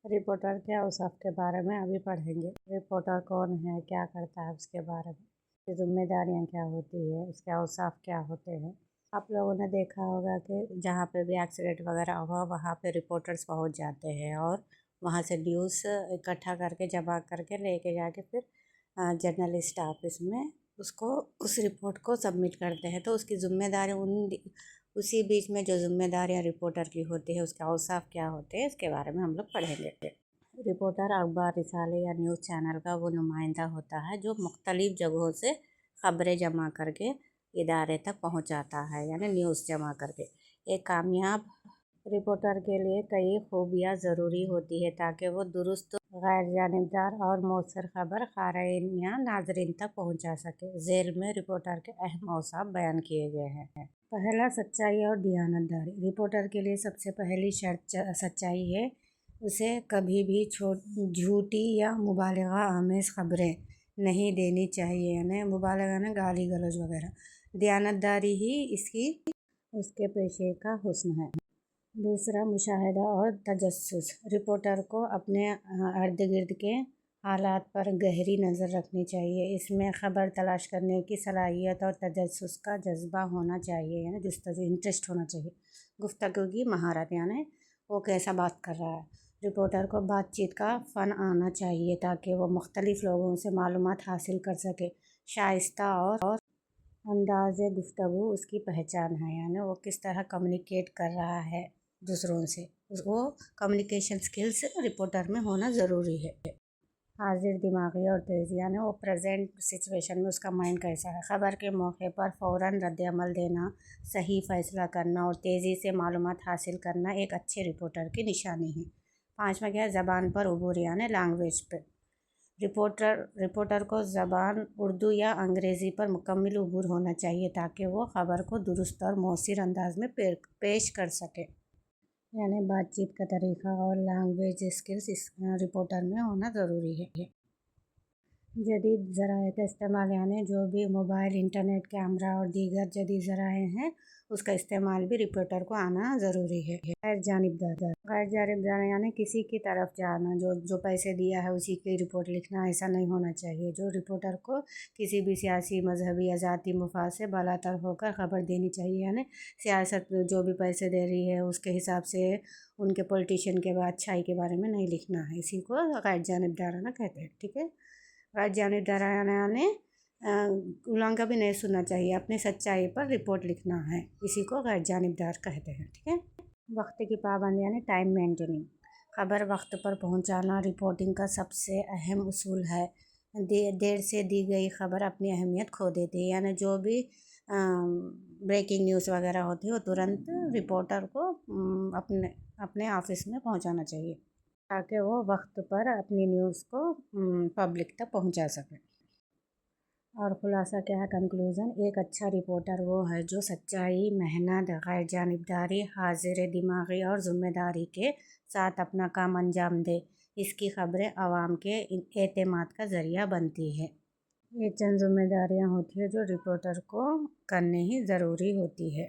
Reporter के औसाफ के बारे में अभी पढ़ेंगे। रिपोर्टर कौन है, क्या करता है, उसके बारे में, उसकी जिम्मेदारियां क्या होती है, उसके औसाफ क्या होते हैं। आप लोगों ने देखा होगा कि जहाँ पे भी एक्सीडेंट वगैरह हुआ वहाँ पे रिपोर्टर्स पहुँच जाते हैं और वहाँ से न्यूज़ इकट्ठा करके जमा करके लेके जाके फिर जर्नलिस्ट ऑफिस में उसको उस रिपोर्ट को सबमिट करते हैं। तो उसकी जिम्मेदारी उसी बीच में जो जिम्मेदारियां रिपोर्टर की होती है उसके औसाफ क्या होते हैं इसके बारे में हम लोग पढ़ेंगे। रिपोर्टर अखबार, रिसाले या न्यूज़ चैनल का वो नुमाइंदा होता है जो मुख्तलिफ जगहों से ख़बरें जमा करके इदारे तक पहुंचाता है, यानी न्यूज़ जमा करके। एक कामयाब रिपोर्टर के लिए कई खूबियाँ ज़रूरी होती है ताकि वो दुरुस्त, गैर जानिबदार और मौसर खबर क़ारीन या नाज़रीन तक पहुंचा सके। ज़ेल में रिपोर्टर के अहम औसाफ बयान किए गए हैं। पहला, सच्चाई और दियानतदारी। रिपोर्टर के लिए सबसे पहली शर्त सच्चाई है। उसे कभी भी झूठी या मुबालगा आमेज़ खबरें नहीं देनी चाहिए, यानी मुबालगा ना, गाली गलौज वगैरह। दियानतदारी ही उसके पेशे का हुस्न है। दूसरा, मुशाहिदा और तजस्सुस। रिपोर्टर को अपने इर्द गिर्द के हालात पर गहरी नज़र रखनी चाहिए। इसमें ख़बर तलाश करने की सलाहियत और तजस्सुस का जज्बा होना चाहिए, यानी जस्तजू, इंटरेस्ट होना चाहिए। गुफ्तगू की महारत, यानी वो कैसा बात कर रहा है। रिपोर्टर को बातचीत का फ़न आना चाहिए ताकि वो मुख्तलिफ़ लोगों से मालूमात हासिल कर सके। शाइस्ता और अंदाज़े गुफ्तगू उसकी पहचान है, यानी वो किस तरह कम्युनिकेट कर रहा है दूसरों से, वो कम्युनिकेशन स्किल्स रिपोर्टर में होना ज़रूरी है। हाजिर दिमागी और तेज़ी, यानी वो प्रेजेंट सिचुएशन में उसका माइंड कैसा है। ख़बर के मौके पर फ़ौरन रद्द-ए-अमल देना, सही फ़ैसला करना और तेज़ी से मालूमात हासिल करना एक अच्छे रिपोर्टर की निशानी है। पाँचवा क्या है, ज़बान पर उबूर, यानी लैंग्वेज पे। रिपोर्टर को ज़बान उर्दू या अंग्रेज़ी पर मुकम्मल उबूर होना चाहिए ताकि वो ख़बर को दुरुस्त और मौसर अंदाज में पेश कर सके, यानी बातचीत का तरीक़ा और लैंग्वेज स्किल्स इस रिपोर्टर में होना ज़रूरी है। जदीद ज़राए का इस्तेमाल, यानी जो भी मोबाइल, इंटरनेट, कैमरा और दीगर जदीद ज़राए हैं उसका इस्तेमाल भी रिपोर्टर को आना ज़रूरी है। गैर जानिबदार यानी किसी की तरफ जाना, जो पैसे दिया है उसी की रिपोर्ट लिखना, ऐसा नहीं होना चाहिए। जो रिपोर्टर को किसी भी सियासी, मजहबी या ज़ाती मुफाद से बालातर होकर ख़बर देनी चाहिए, यानी सियासत जो भी पैसे दे रही है उसके हिसाब से उनके पॉलिटिशियन के अच्छाई के बारे में नहीं लिखना है। इसी को गैर जानिबदाराना कहते हैं। ठीक है, गैर जानिबदाराना यानी उलंघा भी नहीं सुनना चाहिए, अपनी सच्चाई पर रिपोर्ट लिखना है, इसी को गैर जानिबदार कहते हैं। ठीक है। वक्त की पाबंदी यानी टाइम मेंटेनिंग। ख़बर वक्त पर पहुंचाना रिपोर्टिंग का सबसे अहम उसूल है। देर से दी गई ख़बर अपनी अहमियत खो देती है, यानी जो भी ब्रेकिंग न्यूज़ वगैरह होती है वो तुरंत रिपोर्टर को अपने ऑफिस में पहुंचाना चाहिए ताकि वो वक्त पर अपनी न्यूज़ को पब्लिक तक पहुंचा सके। और ख़ुलासा क्या है, कंक्लूज़न। एक अच्छा रिपोर्टर वो है जो सच्चाई, मेहनत, गैर जानिबदारी, हाजिर दिमागी और ज़िम्मेदारी के साथ अपना काम अंजाम दे। इसकी ख़बरें आवाम के एतमाद का ज़रिया बनती है। ये चंद जिम्मेदारियाँ होती है जो रिपोर्टर को करनी ही ज़रूरी होती है।